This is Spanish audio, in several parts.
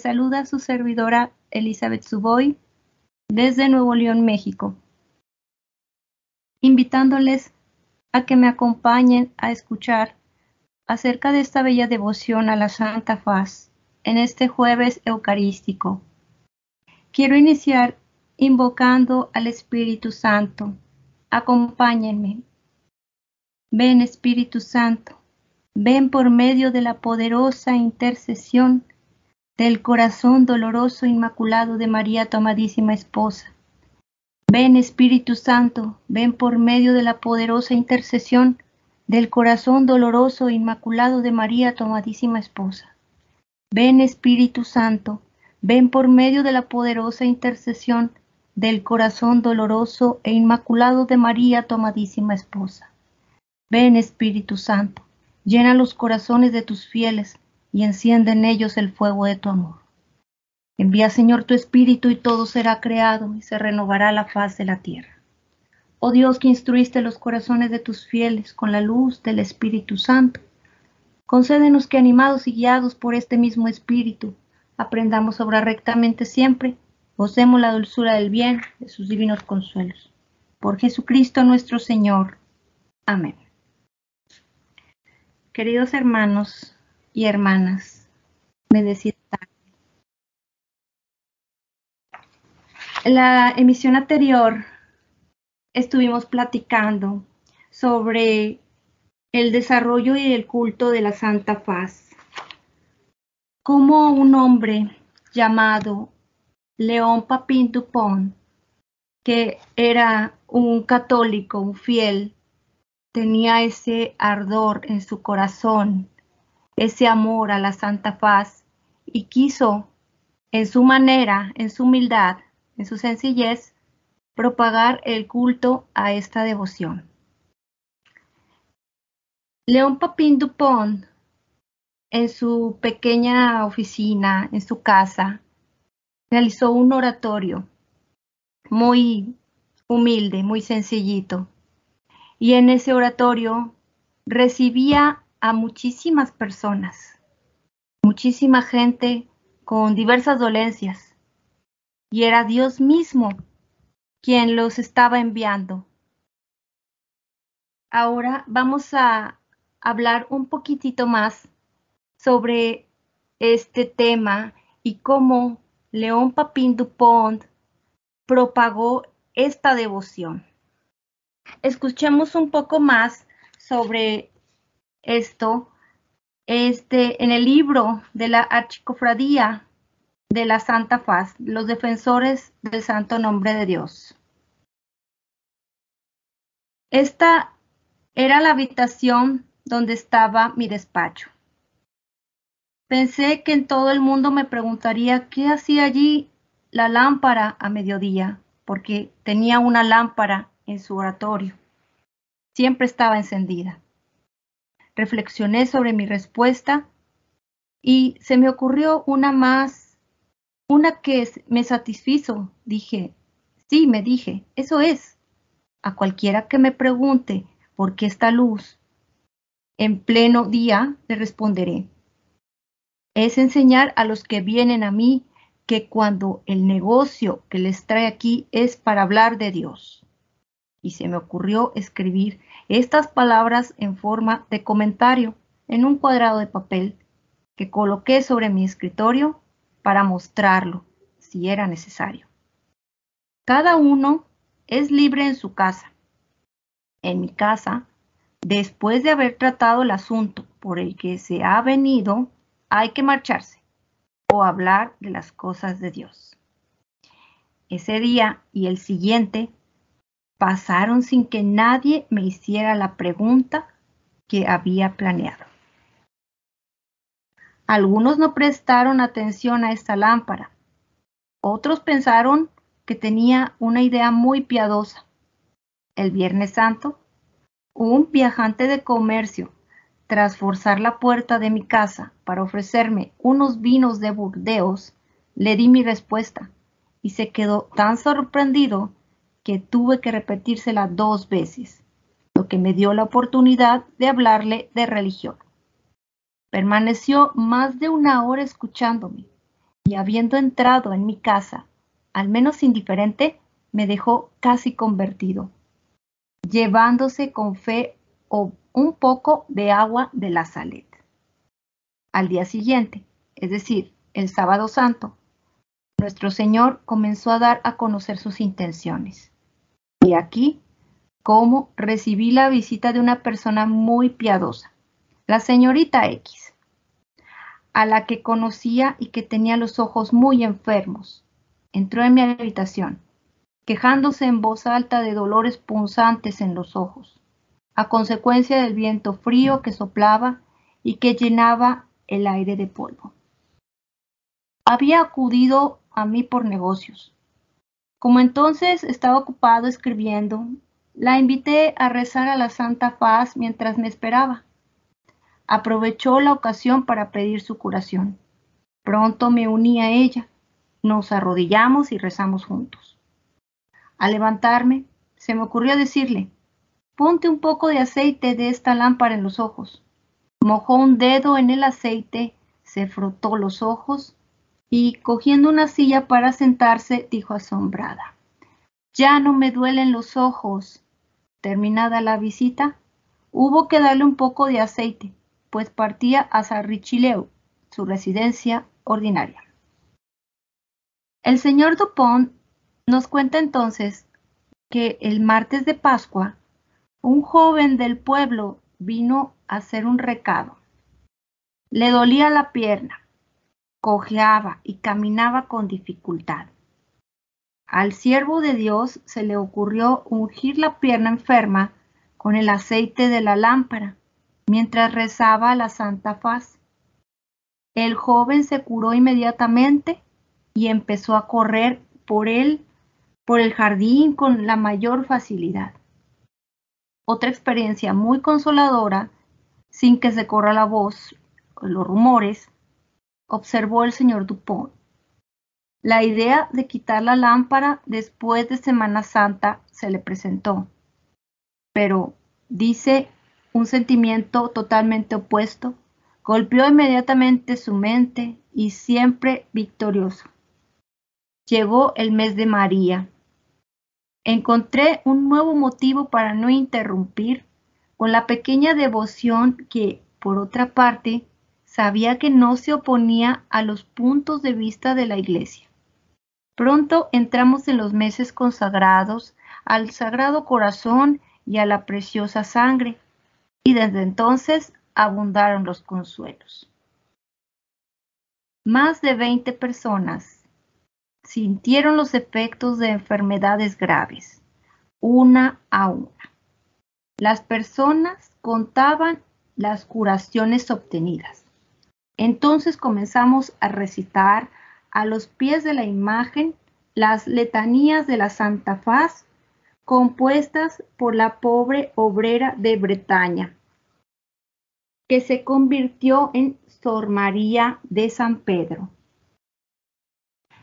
Saluda a su servidora Elizabeth Suboy desde Nuevo León, México, invitándoles a que me acompañen a escuchar acerca de esta bella devoción a la Santa Faz en este jueves eucarístico. Quiero iniciar invocando al Espíritu Santo. Acompáñenme. Ven, Espíritu Santo, ven por medio de la poderosa intercesión del corazón doloroso inmaculado de María, tu amadísima esposa. Ven, Espíritu Santo, ven por medio de la poderosa intercesión del corazón doloroso inmaculado de María, tu amadísima esposa. Ven, Espíritu Santo, ven por medio de la poderosa intercesión del corazón doloroso e inmaculado de María, tu amadísima esposa. Ven, Espíritu Santo, llena los corazones de tus fieles y enciende en ellos el fuego de tu amor. Envía, Señor, tu Espíritu y todo será creado y se renovará la faz de la tierra. Oh Dios, que instruiste los corazones de tus fieles con la luz del Espíritu Santo, concédenos que, animados y guiados por este mismo Espíritu, aprendamos a obrar rectamente siempre, gocemos la dulzura del bien de sus divinos consuelos. Por Jesucristo nuestro Señor. Amén. Queridos hermanos y hermanas, me decía en la emisión anterior estuvimos platicando sobre el desarrollo y el culto de la Santa Faz. Como un hombre llamado León Papin Dupont, que era un católico, un fiel, tenía ese ardor en su corazón, ese amor a la Santa Faz, y quiso, en su manera, en su humildad, en su sencillez, propagar el culto a esta devoción. León Papin Dupont, en su pequeña oficina, en su casa, realizó un oratorio muy humilde, muy sencillito. Y en ese oratorio recibía a muchísimas personas, muchísima gente con diversas dolencias. Y era Dios mismo quien los estaba enviando. Ahora vamos a hablar un poquitito más sobre este tema y cómo León Papin Dupont propagó esta devoción. Escuchemos un poco más sobre esto en el libro de la Archicofradía de la Santa Faz, los defensores del Santo Nombre de Dios. Esta era la habitación donde estaba mi despacho. Pensé que en todo el mundo me preguntaría qué hacía allí la lámpara a mediodía, porque tenía una lámpara en su oratorio. Siempre estaba encendida. Reflexioné sobre mi respuesta y se me ocurrió una que me satisfizo. Me dije, eso es. A cualquiera que me pregunte por qué esta luz en pleno día, le responderé. Es enseñar a los que vienen a mí que cuando el negocio que les trae aquí es para hablar de Dios. Y se me ocurrió escribir estas palabras en forma de comentario en un cuadrado de papel que coloqué sobre mi escritorio para mostrarlo si era necesario. Cada uno es libre en su casa. En mi casa, después de haber tratado el asunto por el que se ha venido, hay que marcharse o hablar de las cosas de Dios. Ese día y el siguiente pasaron sin que nadie me hiciera la pregunta que había planeado. Algunos no prestaron atención a esta lámpara. Otros pensaron que tenía una idea muy piadosa. El Viernes Santo, un viajante de comercio, tras forzar la puerta de mi casa para ofrecerme unos vinos de Burdeos, le di mi respuesta y se quedó tan sorprendido que tuve que repetírsela 2 veces, lo que me dio la oportunidad de hablarle de religión. Permaneció más de 1 hora escuchándome y habiendo entrado en mi casa, al menos indiferente, me dejó casi convertido, llevándose con fe un poco de agua de la Salet. Al día siguiente, es decir, el sábado santo, nuestro Señor comenzó a dar a conocer sus intenciones. Y aquí, cómo recibí la visita de una persona muy piadosa, la señorita X, a la que conocía y que tenía los ojos muy enfermos. Entró en mi habitación, quejándose en voz alta de dolores punzantes en los ojos, a consecuencia del viento frío que soplaba y que llenaba el aire de polvo. Había acudido a mí por negocios. Como entonces estaba ocupado escribiendo, la invité a rezar a la Santa Faz mientras me esperaba. Aprovechó la ocasión para pedir su curación. Pronto me uní a ella. Nos arrodillamos y rezamos juntos. Al levantarme, se me ocurrió decirle, ponte un poco de aceite de esta lámpara en los ojos. Mojó un dedo en el aceite, se frotó los ojos y, cogiendo una silla para sentarse, dijo asombrada, ya no me duelen los ojos. Terminada la visita, hubo que darle un poco de aceite, pues partía a Sarrichileu, su residencia ordinaria. El señor Dupont nos cuenta entonces que el martes de Pascua, un joven del pueblo vino a hacer un recado. Le dolía la pierna, cojeaba y caminaba con dificultad. Al siervo de Dios se le ocurrió ungir la pierna enferma con el aceite de la lámpara, mientras rezaba la Santa Faz. El joven se curó inmediatamente y empezó a correr por el jardín con la mayor facilidad. Otra experiencia muy consoladora, sin que se corra la voz o los rumores, observó el señor Dupont. La idea de quitar la lámpara después de Semana Santa se le presentó, pero, dice, un sentimiento totalmente opuesto golpeó inmediatamente su mente y siempre victorioso. Llegó el mes de María. Encontré un nuevo motivo para no interrumpir con la pequeña devoción que, por otra parte, sabía que no se oponía a los puntos de vista de la Iglesia. Pronto entramos en los meses consagrados al Sagrado Corazón y a la preciosa sangre, y desde entonces abundaron los consuelos. Más de 20 personas sintieron los efectos de enfermedades graves, una a una. Las personas contaban las curaciones obtenidas. Entonces comenzamos a recitar a los pies de la imagen las letanías de la Santa Faz, compuestas por la pobre obrera de Bretaña, que se convirtió en Sor María de San Pedro.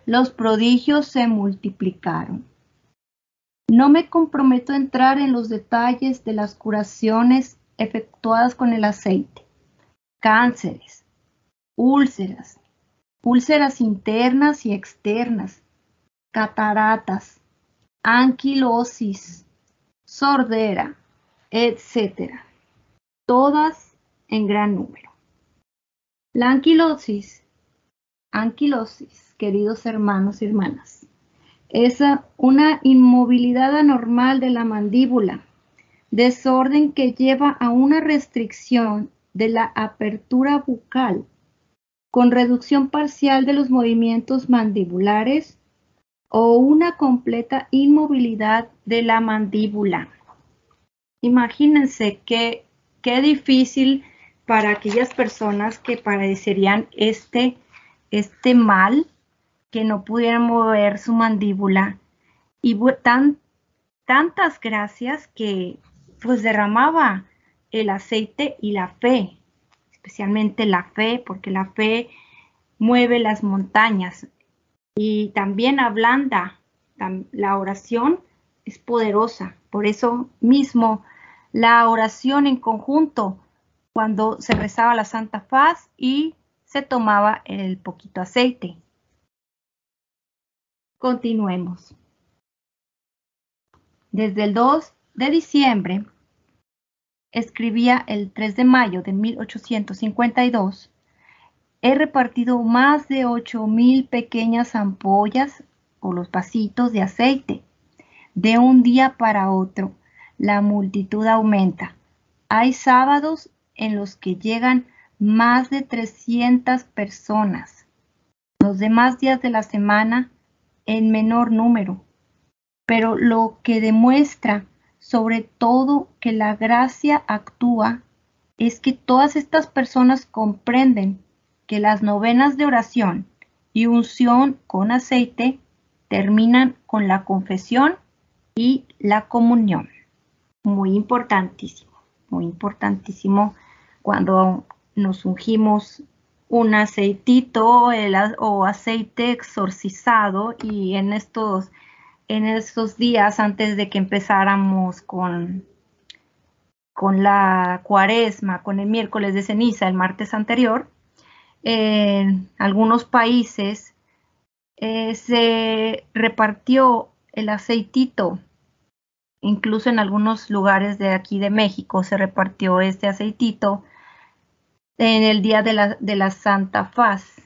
Los prodigios se multiplicaron. No me comprometo a entrar en los detalles de las curaciones efectuadas con el aceite. Cánceres, úlceras internas y externas, cataratas, anquilosis, sordera, etc. Todas en gran número. La anquilosis, queridos hermanos y hermanas, es una inmovilidad anormal de la mandíbula, desorden que lleva a una restricción de la apertura bucal, con reducción parcial de los movimientos mandibulares o una completa inmovilidad de la mandíbula. Imagínense qué difícil para aquellas personas que padecerían este mal, que no pudieran mover su mandíbula, y tantas gracias que pues derramaba el aceite y la fe, especialmente la fe, porque la fe mueve las montañas y también ablanda. La oración es poderosa, por eso mismo la oración en conjunto, cuando se rezaba la Santa Faz y se tomaba el poquito aceite. Continuemos. Desde el 2 de diciembre, escribía el 3 de mayo de 1852, he repartido más de 8,000 pequeñas ampollas o los vasitos de aceite. De un día para otro, la multitud aumenta. Hay sábados en los que llegan más de 300 personas. Los demás días de la semana en menor número. Pero lo que demuestra sobre todo que la gracia actúa es que todas estas personas comprenden que las novenas de oración y unción con aceite terminan con la confesión y la comunión. Muy importantísimo cuando nos ungimos un aceitito o aceite exorcizado, y en estos días antes de que empezáramos con la cuaresma, con el miércoles de ceniza, el martes anterior, en algunos países se repartió el aceitito. Incluso en algunos lugares de aquí de México se repartió este aceitito en el día de la Santa Faz.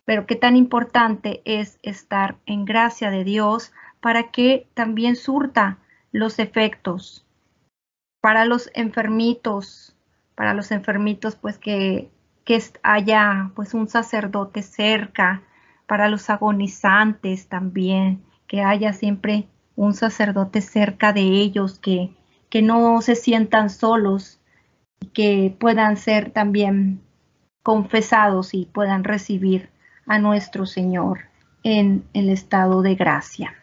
Pero qué tan importante es estar en gracia de Dios para que también surta los efectos para los enfermitos, pues que haya pues un sacerdote cerca, para los agonizantes también, que haya siempre un sacerdote cerca de ellos, que no se sientan solos, y que puedan ser también confesados y puedan recibir a nuestro Señor en el estado de gracia.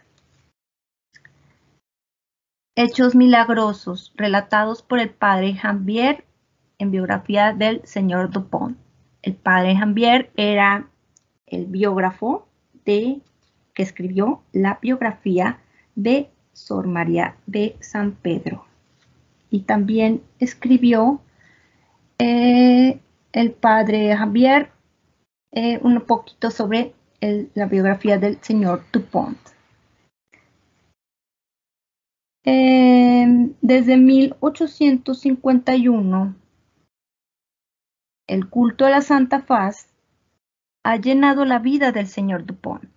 Hechos milagrosos relatados por el padre Jambier en biografía del señor Dupont. El padre Jambier era el biógrafo que escribió la biografía de Sor María de San Pedro. Y también escribió el padre Jambier un poquito sobre la biografía del señor Dupont. Desde 1851, el culto a la Santa Faz ha llenado la vida del señor Dupont.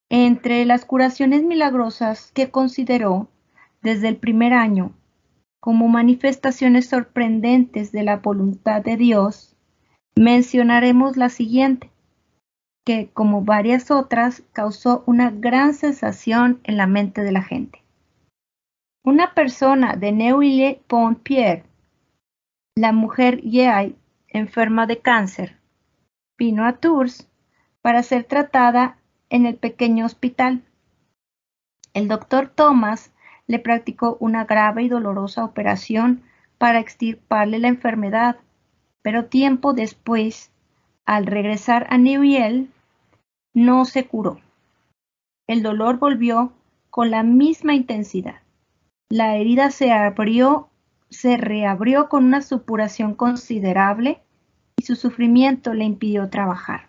Entre las curaciones milagrosas que consideró desde el primer año como manifestaciones sorprendentes de la voluntad de Dios, mencionaremos la siguiente, que como varias otras causó una gran sensación en la mente de la gente. Una persona de Neuilly-Pont-Pierre, la mujer Yehai, enferma de cáncer, vino a Tours para ser tratada en el pequeño hospital. El doctor Thomas le practicó una grave y dolorosa operación para extirparle la enfermedad, pero tiempo después, al regresar a Neuilly, no se curó. El dolor volvió con la misma intensidad. La herida se reabrió con una supuración considerable y su sufrimiento le impidió trabajar.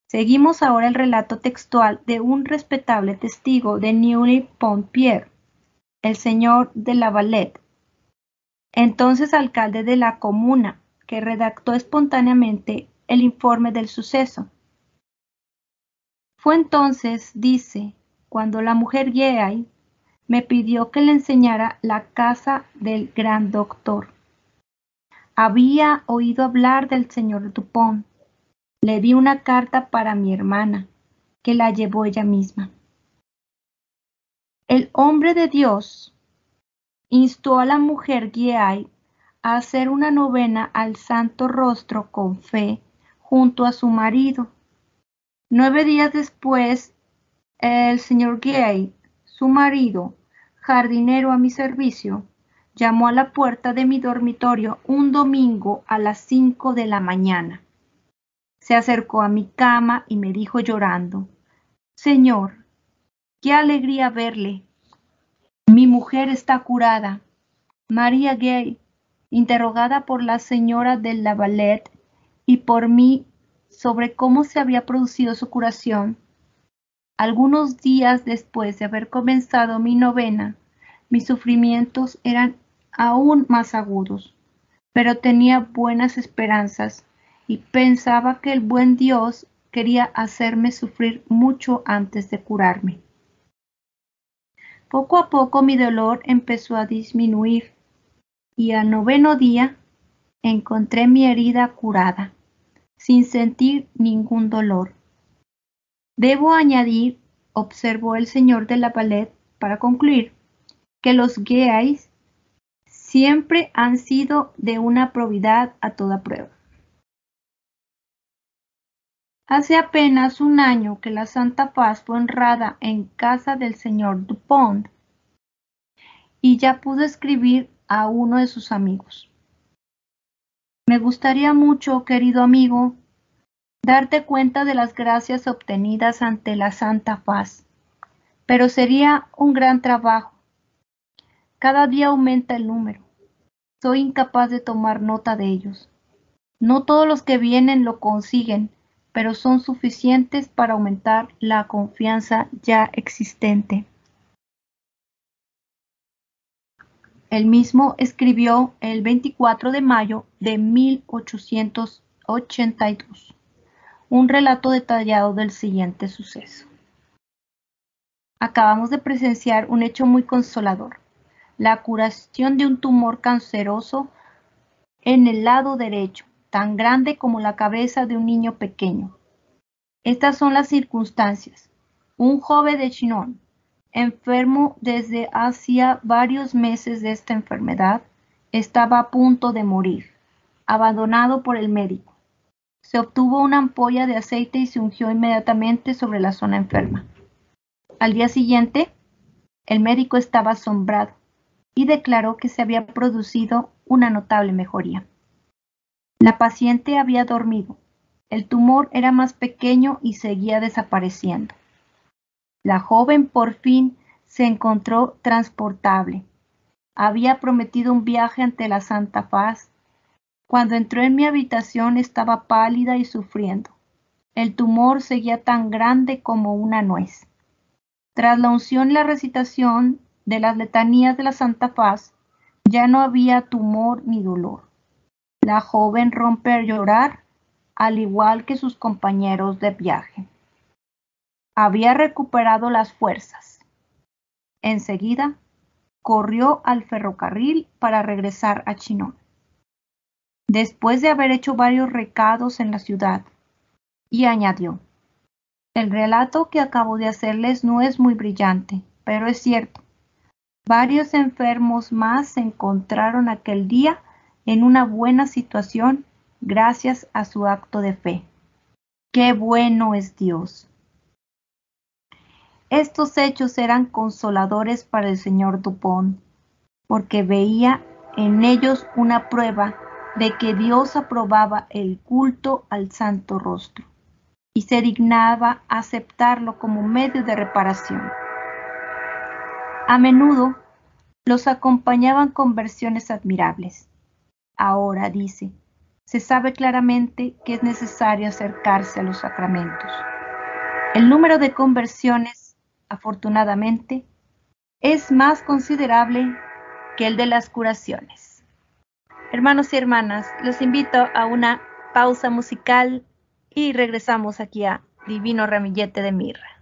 Seguimos ahora el relato textual de un respetable testigo de Neuilly-Pont-Pierre, el señor de Lavalette, entonces alcalde de la comuna, que redactó espontáneamente el informe del suceso. Fue entonces, dice, cuando la mujer Yehai me pidió que le enseñara la casa del gran doctor. Había oído hablar del señor Dupont. Le di una carta para mi hermana, que la llevó ella misma. El hombre de Dios instó a la mujer Yehai a hacer una novena al Santo Rostro con fe junto a su marido. 9 días después, el señor Yehai, su marido, jardinero a mi servicio, llamó a la puerta de mi dormitorio un domingo a las 5 de la mañana. Se acercó a mi cama y me dijo llorando, «Señor, qué alegría verle. Mi mujer está curada». María Gay, interrogada por la señora de Lavalette y por mí sobre cómo se había producido su curación, Algunos días después de haber comenzado mi novena, mis sufrimientos eran aún más agudos, pero tenía buenas esperanzas y pensaba que el buen Dios quería hacerme sufrir mucho antes de curarme. Poco a poco mi dolor empezó a disminuir y al 9º día encontré mi herida curada, sin sentir ningún dolor. Debo añadir, observó el señor de la Valette para concluir, que los gays siempre han sido de una probidad a toda prueba. Hace apenas un año que la Santa Faz fue honrada en casa del señor Dupont y ya pudo escribir a uno de sus amigos. Me gustaría mucho, querido amigo, darte cuenta de las gracias obtenidas ante la Santa Faz, pero sería un gran trabajo. Cada día aumenta el número. Soy incapaz de tomar nota de ellos. No todos los que vienen lo consiguen, pero son suficientes para aumentar la confianza ya existente. Él mismo escribió el 24 de mayo de 1882 un relato detallado del siguiente suceso. Acabamos de presenciar un hecho muy consolador, la curación de un tumor canceroso en el lado derecho, tan grande como la cabeza de un niño pequeño. Estas son las circunstancias. Un joven de Chinon, enfermo desde hacía varios meses de esta enfermedad, estaba a punto de morir, abandonado por el médico. Se obtuvo una ampolla de aceite y se ungió inmediatamente sobre la zona enferma. Al día siguiente, el médico estaba asombrado y declaró que se había producido una notable mejoría. La paciente había dormido. El tumor era más pequeño y seguía desapareciendo. La joven por fin se encontró transportable. Había prometido un viaje ante la Santa Faz. Cuando entró en mi habitación estaba pálida y sufriendo. El tumor seguía tan grande como una nuez. Tras la unción y la recitación de las letanías de la Santa Faz, ya no había tumor ni dolor. La joven rompe a llorar, al igual que sus compañeros de viaje. Había recuperado las fuerzas. Enseguida, corrió al ferrocarril para regresar a Chinon. Después de haber hecho varios recados en la ciudad, y añadió, el relato que acabo de hacerles no es muy brillante, pero es cierto. Varios enfermos más se encontraron aquel día en una buena situación gracias a su acto de fe. ¡Qué bueno es Dios! Estos hechos eran consoladores para el señor Dupont, porque veía en ellos una prueba de que Dios aprobaba el culto al Santo Rostro y se dignaba aceptarlo como medio de reparación. A menudo los acompañaban conversiones admirables. Ahora, dice, se sabe claramente que es necesario acercarse a los sacramentos. El número de conversiones, afortunadamente, es más considerable que el de las curaciones. Hermanos y hermanas, los invito a una pausa musical y regresamos aquí a Divino Ramillete de Mirra.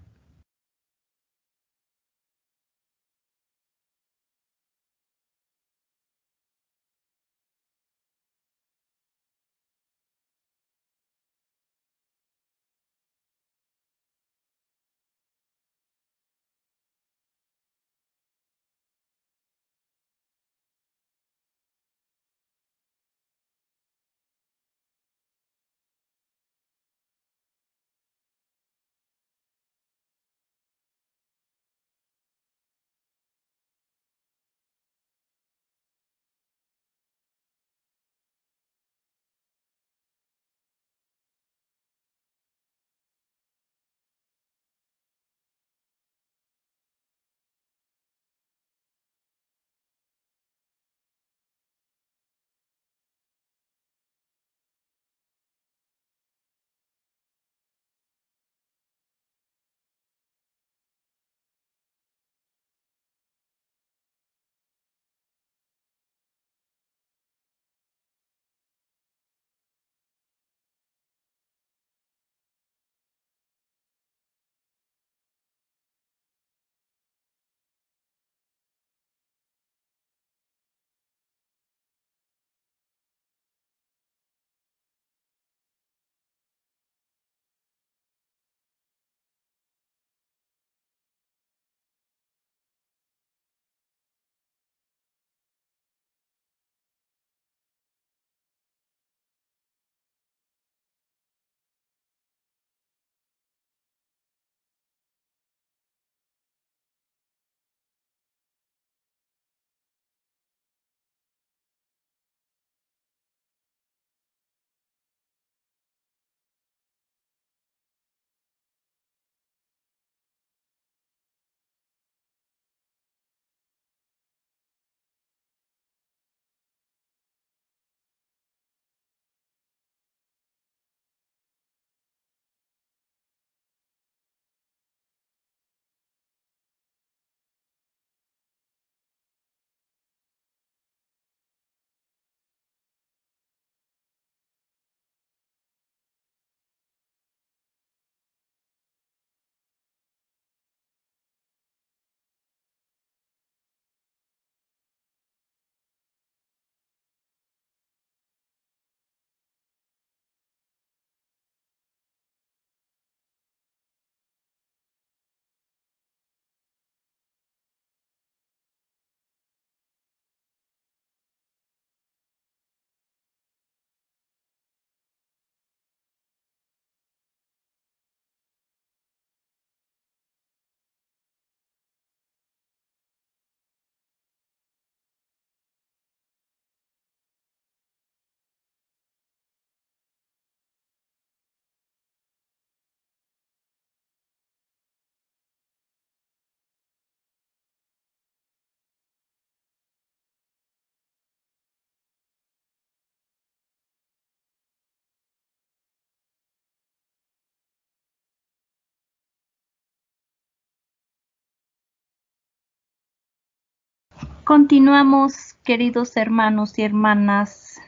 Continuamos, queridos hermanos y hermanas.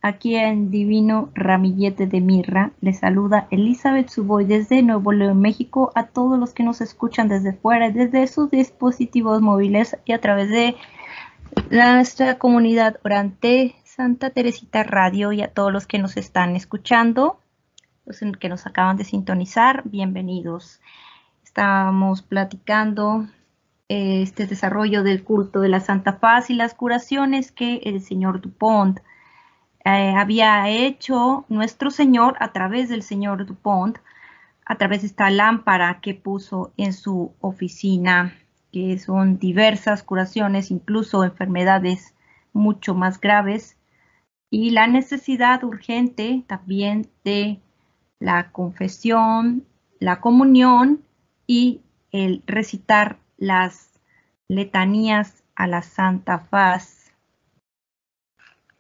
Aquí en Divino Ramillete de Mirra les saluda Elizabeth Suboy desde Nuevo León, México, a todos los que nos escuchan desde fuera, desde sus dispositivos móviles y a través de nuestra comunidad orante Santa Teresita Radio, y a todos los que nos están escuchando, los que nos acaban de sintonizar, bienvenidos. Estamos platicando este desarrollo del culto de la Santa Faz y las curaciones que el señor Dupont había hecho nuestro Señor a través del señor Dupont, a través de esta lámpara que puso en su oficina, que son diversas curaciones, incluso enfermedades mucho más graves, y la necesidad urgente también de la confesión, la comunión y el recitar las letanías a la Santa Faz,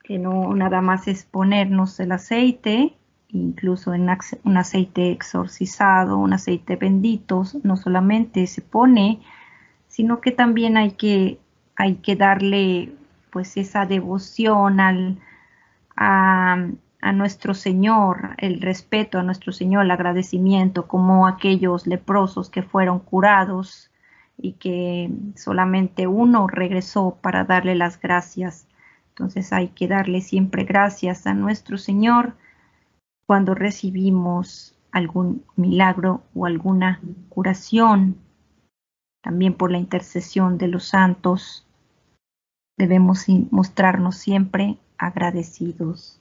que no nada más es ponernos el aceite, incluso en un aceite exorcizado, un aceite bendito, no solamente se pone, sino que también hay que darle pues esa devoción a nuestro Señor, el respeto a nuestro Señor, el agradecimiento, como aquellos leprosos que fueron curados y que solamente uno regresó para darle las gracias. Entonces hay que darle siempre gracias a nuestro Señor cuando recibimos algún milagro o alguna curación. También por la intercesión de los santos debemos mostrarnos siempre agradecidos.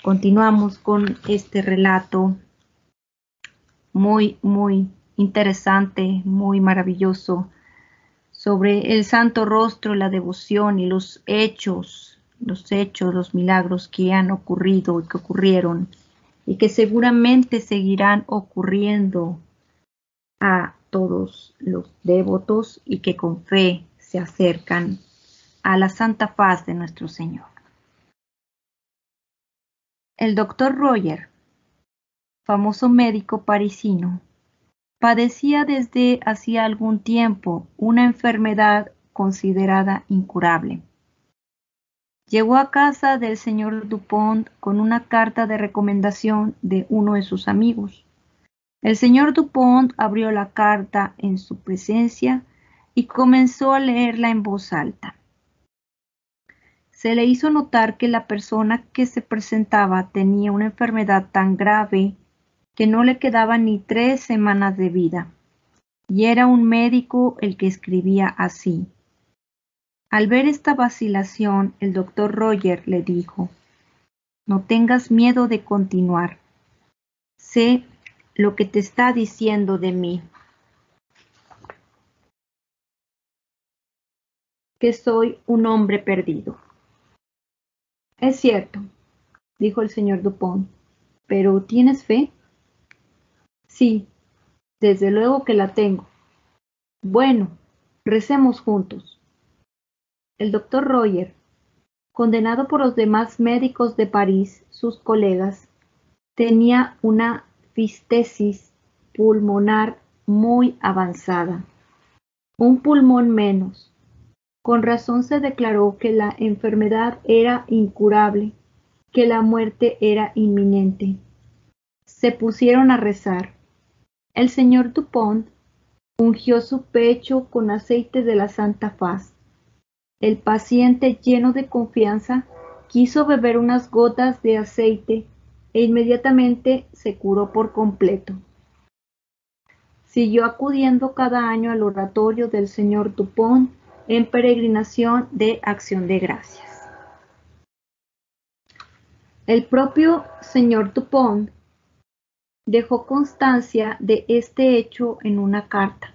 Continuamos con este relato muy, muy interesante, muy maravilloso, sobre el Santo Rostro, la devoción y los hechos, los milagros que han ocurrido y que ocurrieron y que seguramente seguirán ocurriendo a todos los devotos y que con fe se acercan a la Santa Faz de nuestro Señor. El doctor Roger, famoso médico parisino, padecía desde hacía algún tiempo una enfermedad considerada incurable. Llegó a casa del señor Dupont con una carta de recomendación de uno de sus amigos. El señor Dupont abrió la carta en su presencia y comenzó a leerla en voz alta. Se le hizo notar que la persona que se presentaba tenía una enfermedad tan grave que no le quedaban ni 3 semanas de vida, y era un médico el que escribía así. Al ver esta vacilación, el doctor Roger le dijo: «No tengas miedo de continuar. Sé lo que te está diciendo de mí, que soy un hombre perdido». «Es cierto», dijo el señor Dupont, «pero ¿tienes fe?» «Sí, desde luego que la tengo». «Bueno, recemos juntos». El doctor Roger, condenado por los demás médicos de París, sus colegas, tenía una fistesis pulmonar muy avanzada, un pulmón menos. Con razón se declaró que la enfermedad era incurable, que la muerte era inminente. Se pusieron a rezar. El señor Dupont ungió su pecho con aceite de la Santa Faz. El paciente, lleno de confianza, quiso beber unas gotas de aceite e inmediatamente se curó por completo. Siguió acudiendo cada año al oratorio del señor Dupont en peregrinación de acción de gracias. El propio señor Dupont dejó constancia de este hecho en una carta.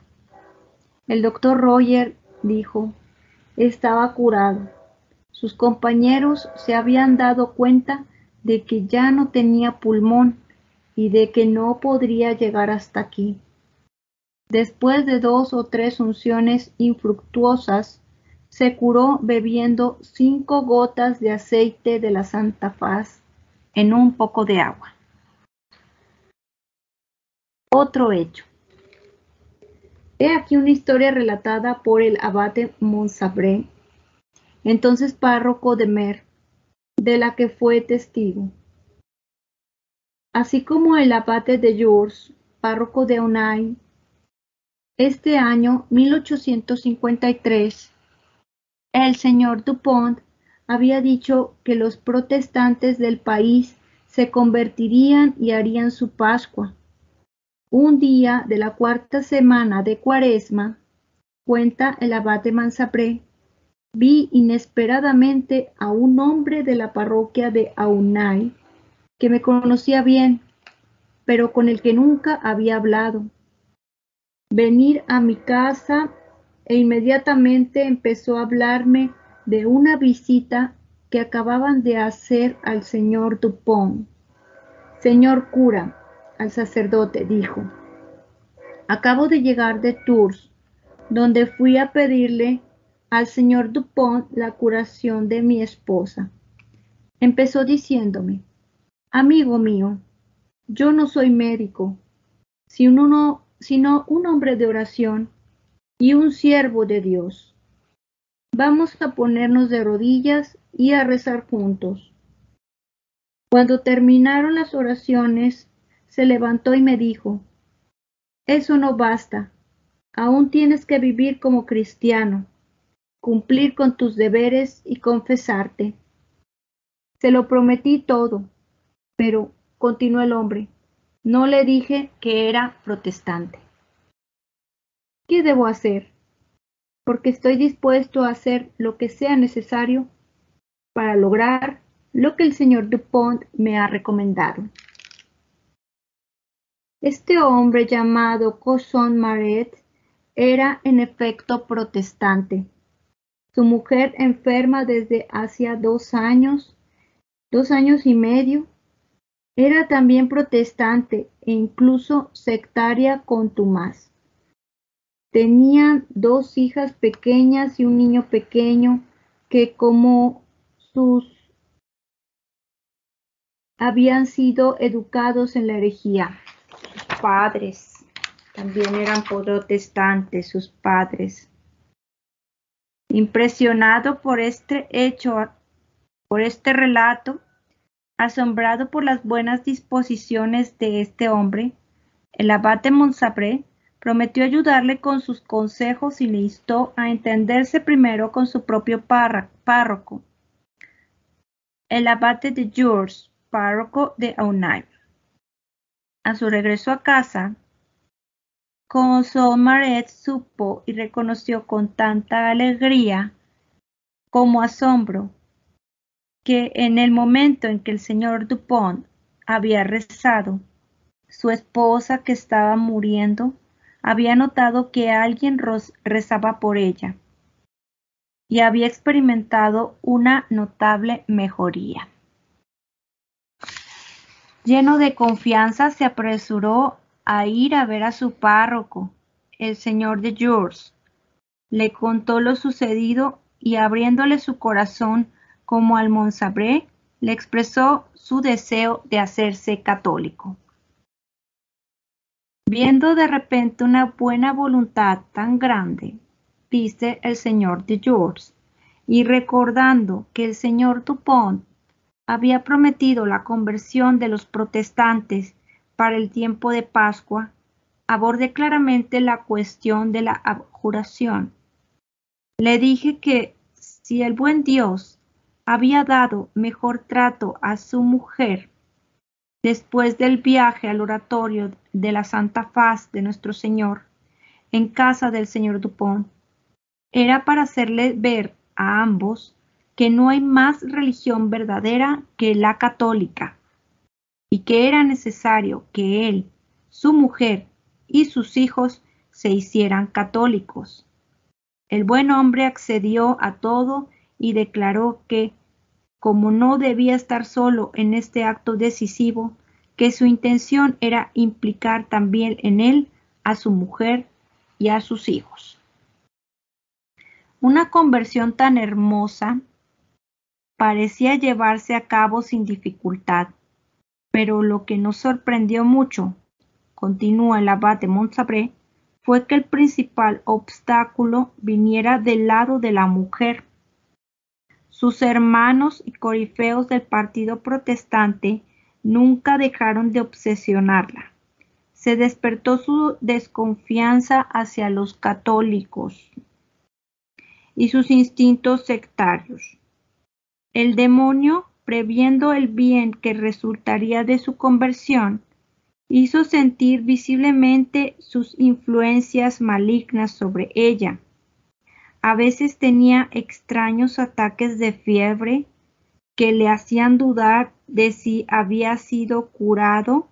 El doctor Roger, dijo, estaba curado. Sus compañeros se habían dado cuenta de que ya no tenía pulmón y de que no podría llegar hasta aquí. Después de 2 o 3 unciones infructuosas, se curó bebiendo 5 gotas de aceite de la Santa Faz en un poco de agua. Otro hecho. He aquí una historia relatada por el abate Montsabré entonces párroco de Mer, de la que fue testigo. Así como el abate de Jours, párroco de Aunay, este año 1853, el señor Dupont había dicho que los protestantes del país se convertirían y harían su Pascua. Un día de la cuarta semana de Cuaresma, cuenta el abate Mansapré, vi inesperadamente a un hombre de la parroquia de Aunay que me conocía bien, pero con el que nunca había hablado, venir a mi casa e inmediatamente empezó a hablarme de una visita que acababan de hacer al señor Dupont. Señor cura, al sacerdote, dijo, acabo de llegar de Tours, donde fui a pedirle al señor Dupont la curación de mi esposa. Empezó diciéndome, amigo mío, yo no soy médico, sino un hombre de oración y un siervo de Dios. Vamos a ponernos de rodillas y a rezar juntos. Cuando terminaron las oraciones, se levantó y me dijo, eso no basta, aún tienes que vivir como cristiano, cumplir con tus deberes y confesarte. Se lo prometí todo, pero, continuó el hombre, no le dije que era protestante. ¿Qué debo hacer? Porque estoy dispuesto a hacer lo que sea necesario para lograr lo que el señor Dupont me ha recomendado. Este hombre llamado Cosson Maret era en efecto protestante. Su mujer enferma desde hacía 2 años y medio, era también protestante e incluso sectaria contumaz. Tenían 2 hijas pequeñas y un niño pequeño que como sus habían sido educados en la herejía. Sus padres también eran protestantes, sus padres. Impresionado por este hecho, por este relato, asombrado por las buenas disposiciones de este hombre, el abate Mansapré prometió ayudarle con sus consejos y le instó a entenderse primero con su propio párroco, el abate de Jours, párroco de Aunay. A su regreso a casa, Cosson Maret supo y reconoció con tanta alegría como asombro que en el momento en que el señor Dupont había rezado, su esposa que estaba muriendo había notado que alguien rezaba por ella y había experimentado una notable mejoría. Lleno de confianza, se apresuró a ir a ver a su párroco, el señor de Jours. Le contó lo sucedido y abriéndole su corazón como al Mansapré, le expresó su deseo de hacerse católico. Viendo de repente una buena voluntad tan grande, dice el señor de Jours, y recordando que el señor Dupont había prometido la conversión de los protestantes para el tiempo de Pascua, abordé claramente la cuestión de la abjuración. Le dije que si el buen Dios había dado mejor trato a su mujer después del viaje al oratorio de la Santa Faz de nuestro Señor, en casa del señor Dupont, era para hacerle ver a ambos que no hay más religión verdadera que la católica, y que era necesario que él, su mujer y sus hijos se hicieran católicos. El buen hombre accedió a todo y declaró que, como no debía estar solo en este acto decisivo, que su intención era implicar también en él a su mujer y a sus hijos. Una conversión tan hermosa parecía llevarse a cabo sin dificultad, pero lo que nos sorprendió mucho, continúa el abate Mansapré, fue que el principal obstáculo viniera del lado de la mujer. Sus hermanos y corifeos del partido protestante nunca dejaron de obsesionarla. Se despertó su desconfianza hacia los católicos y sus instintos sectarios. El demonio, previendo el bien que resultaría de su conversión, hizo sentir visiblemente sus influencias malignas sobre ella. A veces tenía extraños ataques de fiebre que le hacían dudar de si había sido curado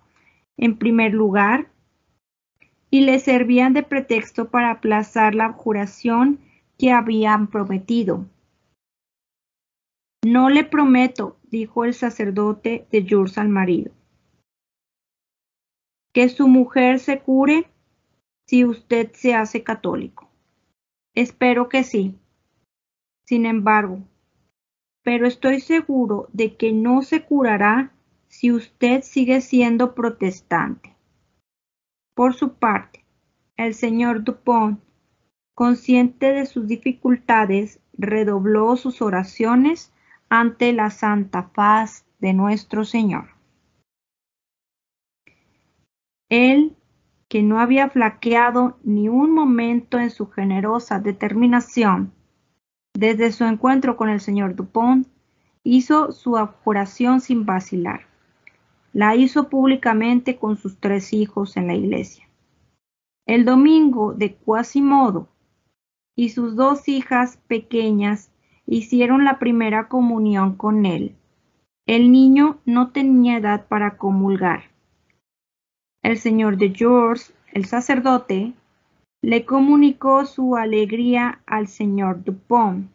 en primer lugar y le servían de pretexto para aplazar la juración que habían prometido. No le prometo, dijo el sacerdote de Jours al marido, que su mujer se cure si usted se hace católico. Espero que sí. Sin embargo, pero estoy seguro de que no se curará si usted sigue siendo protestante. Por su parte, el señor Dupont, consciente de sus dificultades, redobló sus oraciones ante la santa faz de nuestro Señor. Él, que no había flaqueado ni un momento en su generosa determinación, desde su encuentro con el señor Dupont, hizo su abjuración sin vacilar. La hizo públicamente con sus 3 hijos en la iglesia. El domingo de Quasimodo y sus 2 hijas pequeñas hicieron la primera comunión con él. El niño no tenía edad para comulgar. El señor de Jours, el sacerdote, le comunicó su alegría al señor Dupont.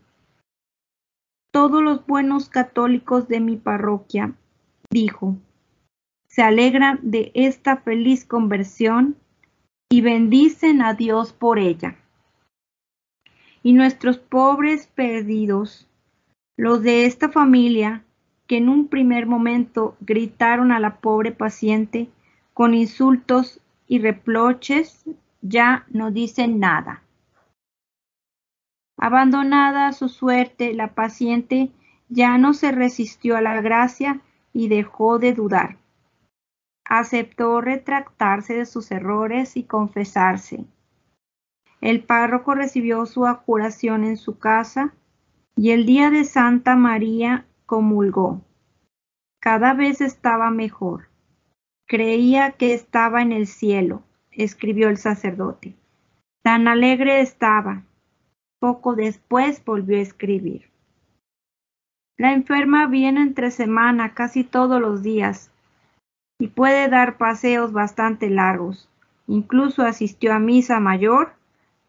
Todos los buenos católicos de mi parroquia, dijo, se alegran de esta feliz conversión y bendicen a Dios por ella. Y nuestros pobres perdidos, los de esta familia, que en un primer momento gritaron a la pobre paciente con insultos y reproches, ya no dicen nada. Abandonada a su suerte, la paciente ya no se resistió a la gracia y dejó de dudar. Aceptó retractarse de sus errores y confesarse. El párroco recibió su abjuración en su casa y el día de Santa María comulgó. Cada vez estaba mejor. Creía que estaba en el cielo, escribió el sacerdote. Tan alegre estaba. Poco después volvió a escribir. La enferma viene entre semana casi todos los días y puede dar paseos bastante largos. Incluso asistió a misa mayor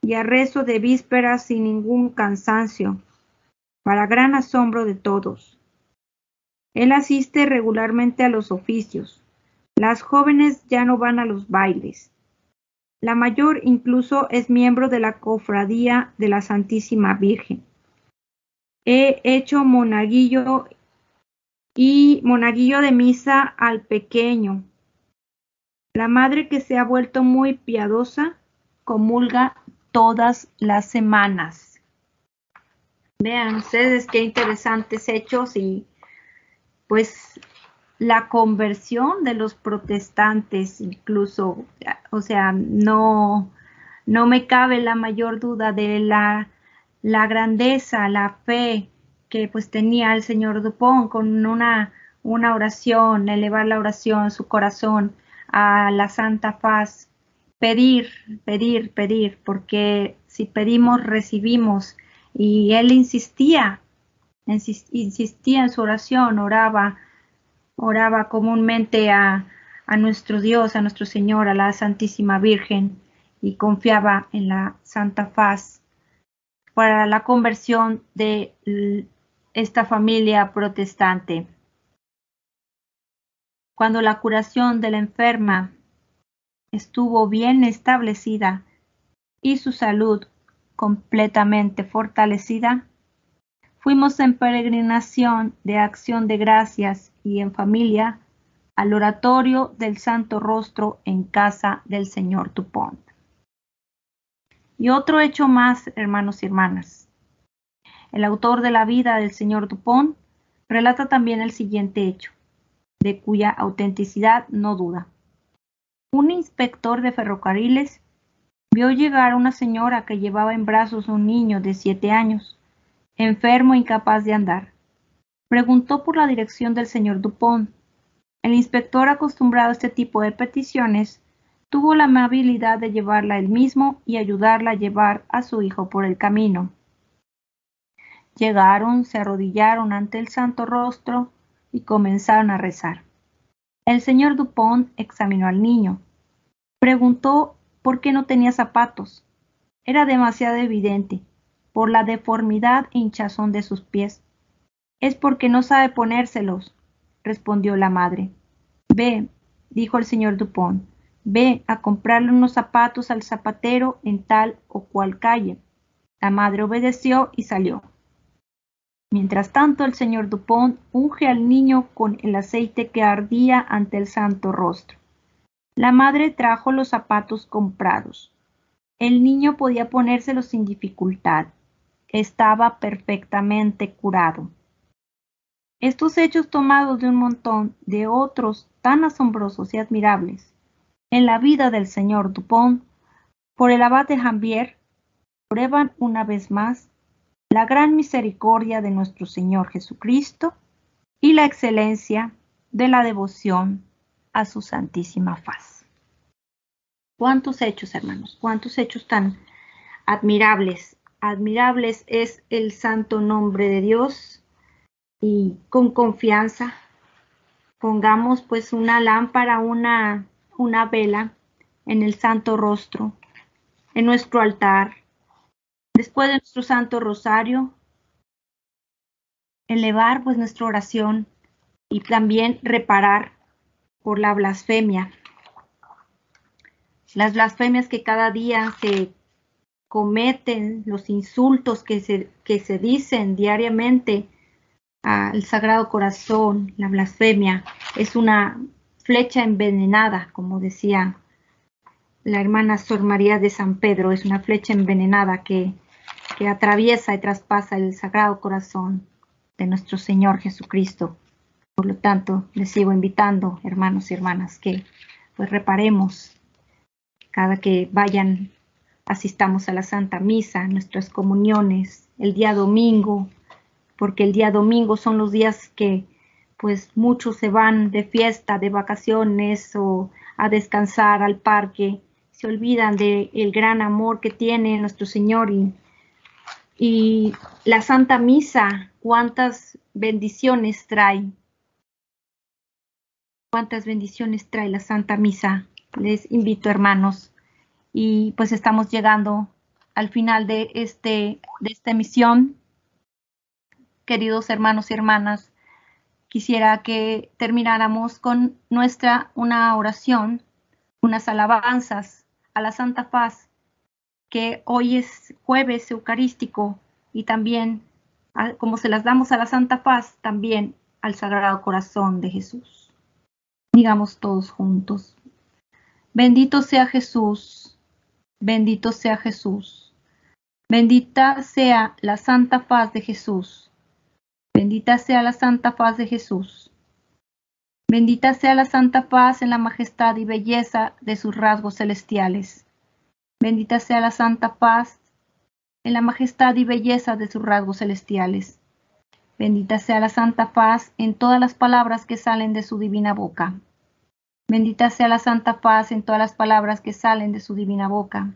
y a rezo de vísperas sin ningún cansancio, para gran asombro de todos. Él asiste regularmente a los oficios. Las jóvenes ya no van a los bailes. La mayor incluso es miembro de la cofradía de la Santísima Virgen. He hecho monaguillo de misa al pequeño. La madre, que se ha vuelto muy piadosa, comulga todas las semanas. Vean ustedes qué interesantes hechos y pues la conversión de los protestantes incluso, o sea, no me cabe la mayor duda de la grandeza, la fe que pues tenía el señor Dupont con una oración, elevar la oración, su corazón a la Santa Faz, pedir, porque si pedimos, recibimos. Y él insistía en su oración, oraba comúnmente a nuestro Dios, a nuestro Señor, a la Santísima Virgen, y confiaba en la Santa Faz para la conversión de esta familia protestante. Cuando la curación de la enferma estuvo bien establecida y su salud completamente fortalecida, fuimos en peregrinación de acción de gracias y en familia al oratorio del Santo Rostro en casa del señor Dupont. Y otro hecho más, hermanos y hermanas. el autor de la vida del señor Dupont, relata también el siguiente hecho, de cuya autenticidad no duda. Un inspector de ferrocarriles vio llegar a una señora que llevaba en brazos un niño de 7 años, enfermo e incapaz de andar. Preguntó por la dirección del señor Dupont. El inspector, acostumbrado a este tipo de peticiones, tuvo la amabilidad de llevarla él mismo y ayudarla a llevar a su hijo por el camino. Llegaron, se arrodillaron ante el santo rostro y comenzaron a rezar. El señor Dupont examinó al niño. Preguntó por qué no tenía zapatos. Era demasiado evidente, por la deformidad e hinchazón de sus pies. Es porque no sabe ponérselos, respondió la madre. Ve, dijo el señor Dupont, ve a comprarle unos zapatos al zapatero en tal o cual calle. La madre obedeció y salió. Mientras tanto, el señor Dupont unge al niño con el aceite que ardía ante el santo rostro. La madre trajo los zapatos comprados. El niño podía ponérselos sin dificultad. Estaba perfectamente curado. Estos hechos, tomados de un montón de otros tan asombrosos y admirables en la vida del señor Dupont por el abate Jambier, prueban una vez más la gran misericordia de nuestro Señor Jesucristo y la excelencia de la devoción a su santísima faz. ¿Cuántos hechos, hermanos? ¿Cuántos hechos tan admirables? Admirables es el santo nombre de Dios. Y con confianza pongamos pues una lámpara, una vela en el santo rostro, en nuestro altar. Después de nuestro santo rosario, elevar pues nuestra oración y también reparar por la blasfemia. Las blasfemias que cada día se cometen, los insultos que se dicen diariamente al Sagrado Corazón, la blasfemia, es una flecha envenenada, como decía la hermana Sor María de San Pedro, es una flecha envenenada que atraviesa y traspasa el Sagrado Corazón de nuestro Señor Jesucristo. Por lo tanto, les sigo invitando, hermanos y hermanas, que pues reparemos cada que vayan, asistamos a la Santa Misa, nuestras comuniones, el día domingo, porque el día domingo son los días que pues muchos se van de fiesta, de vacaciones o a descansar al parque, se olvidan del gran amor que tiene nuestro Señor y la Santa Misa, cuántas bendiciones trae la Santa Misa. Les invito, hermanos, y pues estamos llegando al final de esta emisión. Queridos hermanos y hermanas, quisiera que termináramos con una oración, unas alabanzas a la Santa Faz, que hoy es jueves eucarístico y también, como se las damos a la Santa Faz, también al Sagrado Corazón de Jesús. Digamos todos juntos. Bendito sea Jesús, bendito sea Jesús, bendita sea la Santa Faz de Jesús. Bendita sea la Santa Faz de Jesús. Bendita sea la Santa Faz en la majestad y belleza de sus rasgos celestiales. Bendita sea la Santa Faz en la majestad y belleza de sus rasgos celestiales. Bendita sea la Santa Faz en todas las palabras que salen de su divina boca. Bendita sea la Santa Faz en todas las palabras que salen de su divina boca.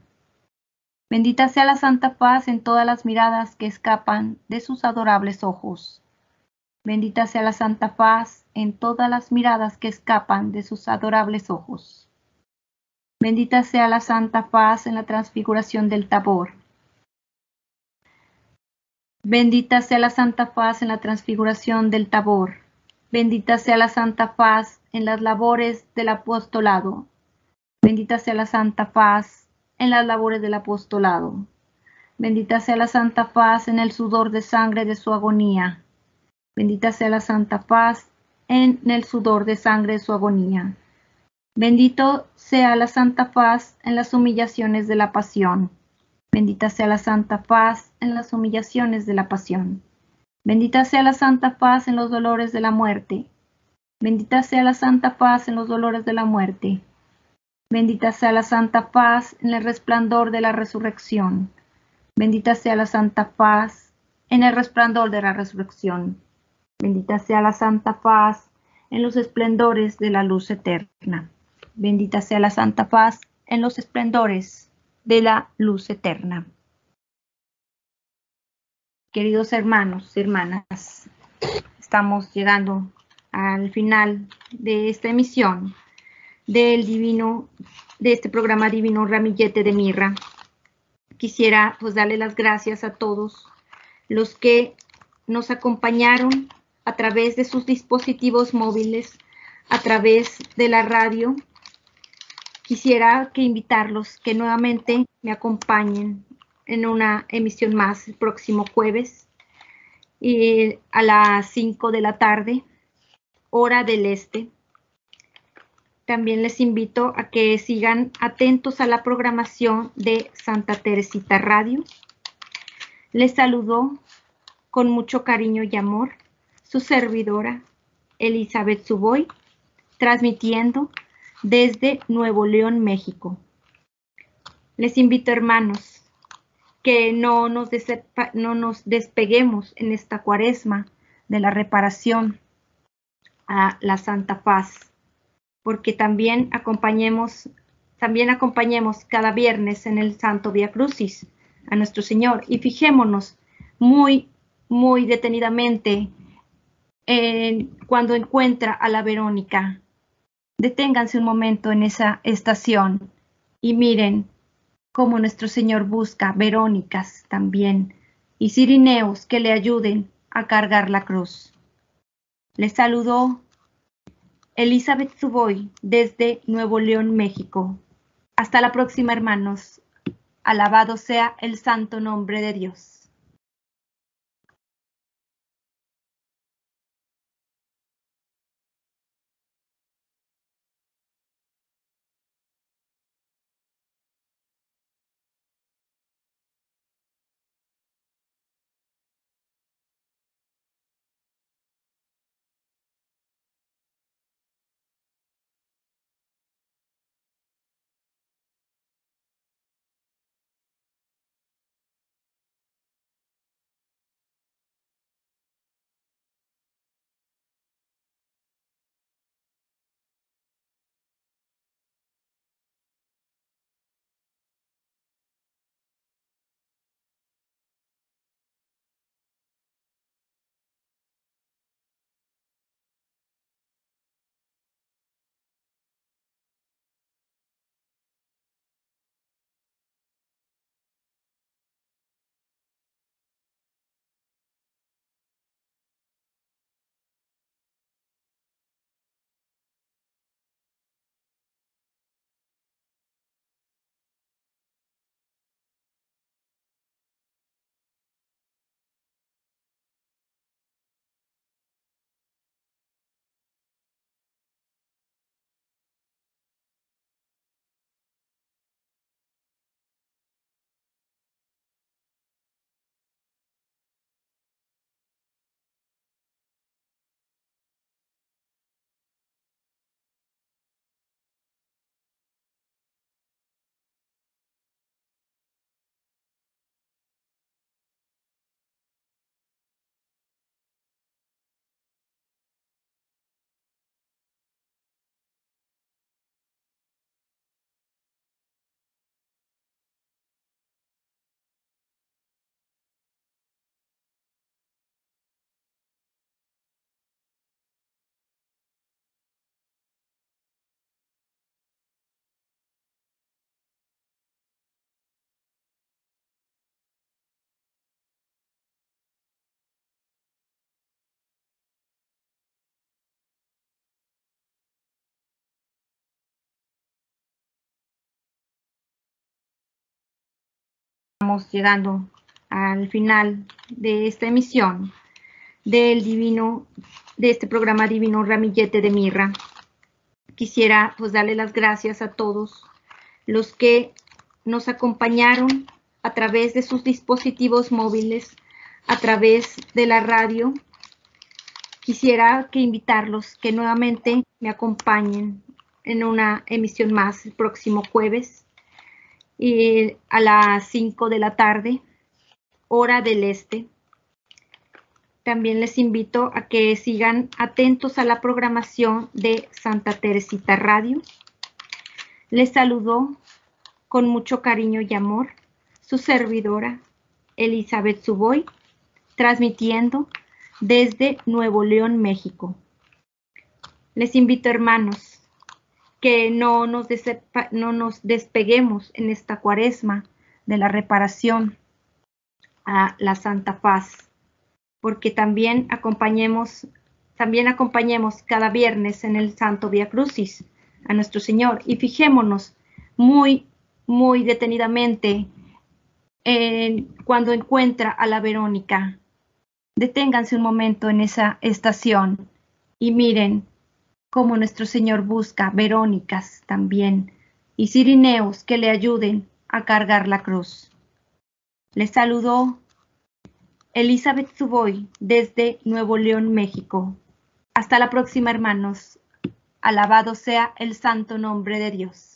Bendita sea la Santa Faz en todas las miradas que escapan de sus adorables ojos. Bendita sea la Santa Faz en todas las miradas que escapan de sus adorables ojos. Bendita sea la Santa Faz en la transfiguración del Tabor. Bendita sea la Santa Faz en la transfiguración del Tabor. Bendita sea la Santa Faz en las labores del apostolado. Bendita sea la Santa Faz en las labores del apostolado. Bendita sea la Santa Faz en el sudor de sangre de su agonía. Bendita sea la Santa Faz en el sudor de sangre de su agonía. Bendito sea la Santa Faz en las humillaciones de la pasión. Bendita sea la santa paz en las humillaciones de la pasión. Bendita sea la santa paz en los dolores de la muerte. Bendita sea la santa paz en los dolores de la muerte. Bendita sea la santa paz en el resplandor de la resurrección. Bendita sea la santa paz en el resplandor de la resurrección. Bendita sea la santa paz en los esplendores de la luz eterna. Bendita sea la santa paz en los esplendores de la luz eterna. Queridos hermanos y hermanas, estamos llegando al final de esta emisión de este programa Divino Ramillete de Mirra. Quisiera pues darle las gracias a todos los que nos acompañaron a través de sus dispositivos móviles, a través de la radio. Quisiera invitarlos que nuevamente me acompañen en una emisión más el próximo jueves a las 5 de la tarde, hora del este. También les invito a que sigan atentos a la programación de Santa Teresita Radio. Les saludo con mucho cariño y amor su servidora Elizabeth Suboy, transmitiendo desde Nuevo León, México. Les invito, hermanos, que no nos despeguemos en esta cuaresma de la reparación a la Santa Paz, porque también acompañemos cada viernes en el Santo Vía Crucis a nuestro Señor y fijémonos muy detenidamente cuando encuentra a la Verónica. Deténganse un momento en esa estación y miren cómo nuestro Señor busca Verónicas también y cirineos que le ayuden a cargar la cruz. Les saludó Elizabeth Suboy desde Nuevo León, México. Hasta la próxima, hermanos. Alabado sea el santo nombre de Dios. Estamos llegando al final de esta emisión de este programa Divino Ramillete de Mirra. Quisiera pues darle las gracias a todos los que nos acompañaron a través de sus dispositivos móviles, a través de la radio, quisiera invitarlos que nuevamente me acompañen en una emisión más el próximo jueves a las 5 de la tarde, hora del este. También les invito a que sigan atentos a la programación de Santa Teresita Radio. Les saludo con mucho cariño y amor su servidora Elizabeth Suboy, transmitiendo desde Nuevo León, México. Les invito, hermanos, que no nos despeguemos en esta cuaresma de la reparación a la Santa Faz, porque también acompañemos cada viernes en el Santo Vía Crucis a nuestro Señor y fijémonos muy detenidamente cuando encuentra a la Verónica. Deténganse un momento en esa estación y miren cómo nuestro Señor busca Verónicas también y Cirineos que le ayuden a cargar la cruz. Les saludó Elizabeth Suboy desde Nuevo León, México. Hasta la próxima, hermanos. Alabado sea el santo nombre de Dios.